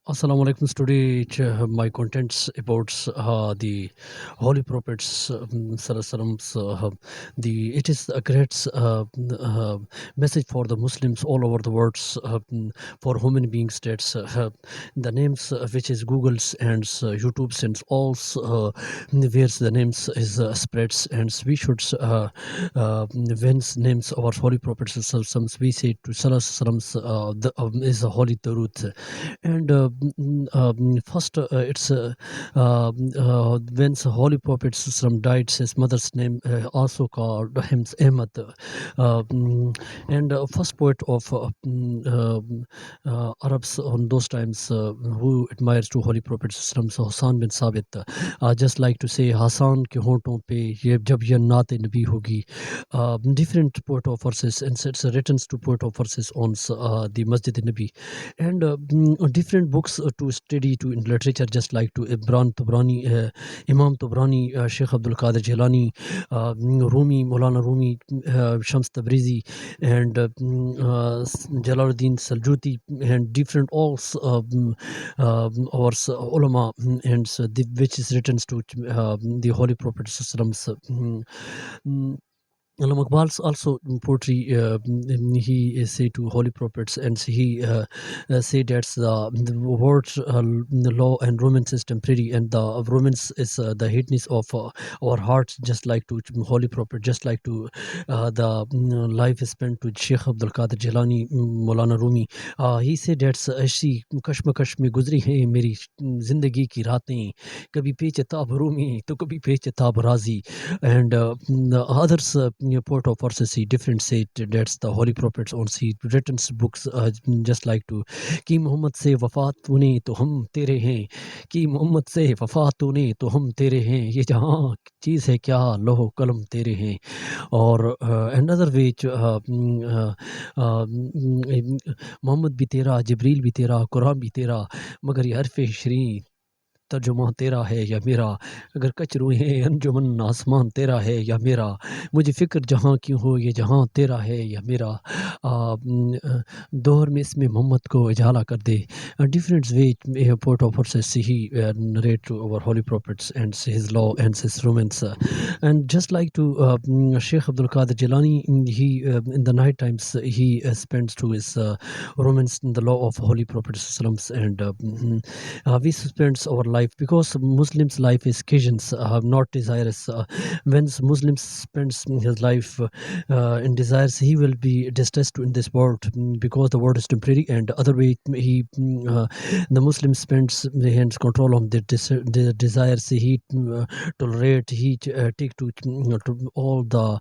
Assalamu alaikum. Today, my contents about the Holy Prophets. Sallallahu Alaihi Wasallam's, it is a great message for the Muslims all over the world, for human beings. That's the names which is Google's and YouTube's and all where the names is spreads, and we should when names of our Holy Prophets. We say to Sallallahu Alaihi Wasallam is a holy Darut. And first, it's when the Holy Prophet died, his mother's name also called him Ahmad. And first poet of Arabs on those times who admires to Holy Prophet so Hassan bin Sabit. Just like to say Hassan ke honton pe ye jab ye naat nabi hogi. Different poet of verses, and it's written to poet of verses on the Masjid Nabi, and different books to study to in literature, just like to Ibran Tabrani, Imam Tabrani, Sheikh Abdul Qadir Jilani, Rumi, Maulana Rumi, Shams Tabrizi, and Jalaluddin Saljuti, and different all our ulama, and which is written to the Holy Prophet Alamogordo also poetry. He say to holy prophets, and he say that's the word the law and romance is temporary, and the romance is the hateness of our hearts, just like to holy prophet, just like to the life is spent to Sheikh Abdul Qadir Jilani, Maulana Rumi. He said that's ऐसी कश्मकश में गुजरी है मेरी जिंदगी की रातें, कभी पेचताब रूमी तो कभी पेचताब राजी. And the others poet of verses he different say that's the holy prophets on he written books, just like to कि मोहम्मद से वफात तूने तो हम तेरे हैं, कि मोहम्मद से वफात तूने तो हम तेरे हैं, ये जहाँ चीज़ है क्या लोहो कलम तेरे हैं. और another way मोहम्मद भी तेरा, जिब्रील भी तेरा, कुरान भी तेरा, मगर ये हरफ शरी तर्जुमा तेरा है या मेरा, अगर कच रूहें अंजुमन आसमान तेरा है या मेरा, मुझे फ़िक्र जहाँ क्यों हो ये जहाँ तेरा है या मेरा. दौर में इसमें मोहम्मद को उजाला कर दे. Different way poet of verses he narrate to our holy prophets and his law and his romance. And just like to Sheikh Abdul Qadir Jilani, he in the night times he spends to his romance in the law of holy prophets, and we spend our life because Muslims life is occasions, not desirous. When Muslims spends his life in desires, he will be distressed in this world, because the world is temporary, and other way he the Muslim spends his control on the desires. He tolerate, he take to all the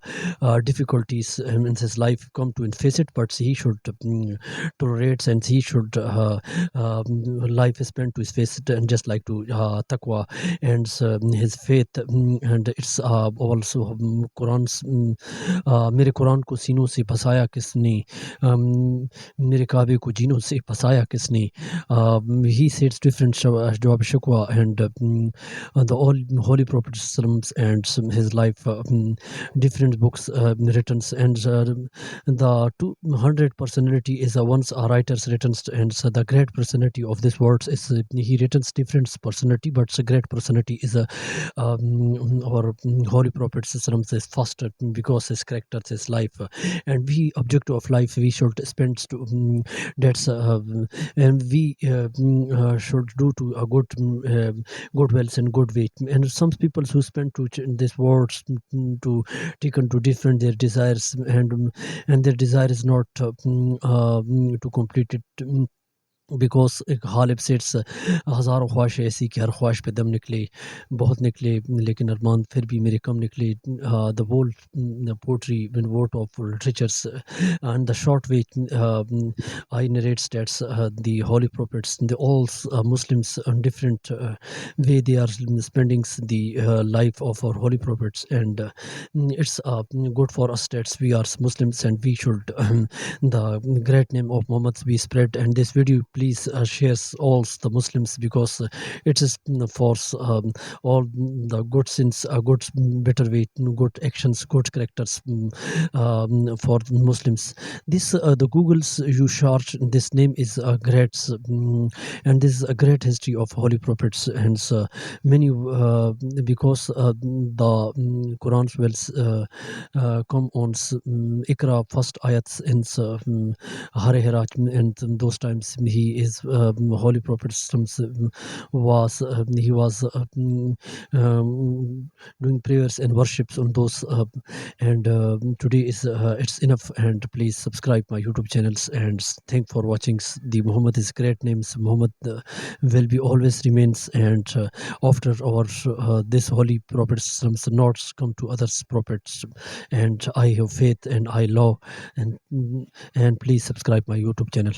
difficulties in his life come to face it, but he should tolerate, and he should life is spent to his face it, and just like to taqwa and his faith. And it's also Quran's मेरे कुरान को सीनों से फसाया किसने, मेरे काबे को जीनों से फसाया किसने. He says different jawab shukwa, and the all holy prophet and his life, different books written, and the 200 personality is once a writer's written, and so the great personality of this words is he written different personality, but the great personality is our holy prophet is first, because his character, his life, and we objective of life we should spend to that's and we should do to a good good wells and good way. And some people who spend to in this words to taken to different their desires, and their desire is not to complete it, because एक Ghalib sets हज़ारों ख्वाहिश ऐसी कि हर ख्वाहिश पे दम निकले, बहुत निकले लेकिन अरमान फिर भी मेरे कम निकले. The whole poetry when word of literatures, and the short way I narrate stats the holy prophets, the all Muslims on different way they are spending the life of our holy prophets, and it's good for us that we are Muslims, and we should the great name of Muhammad be spread. And this video please shares all the Muslims, because it is for all the good sins, good better way, good actions, good characters for Muslims. This the Google's you search this name is a great and this is a great history of holy prophets, and many because the Quran will come on Ikra first ayats in Hare Hiraj, and those times he is holy prophet was he was doing prayers and worships on those and today is it's enough, and please subscribe my YouTube channels, and thank for watching. The Muhammad is great names. Muhammad will be always remains, and after our this holy prophets not come to others prophets, and I have faith and I love, and please subscribe my YouTube channel.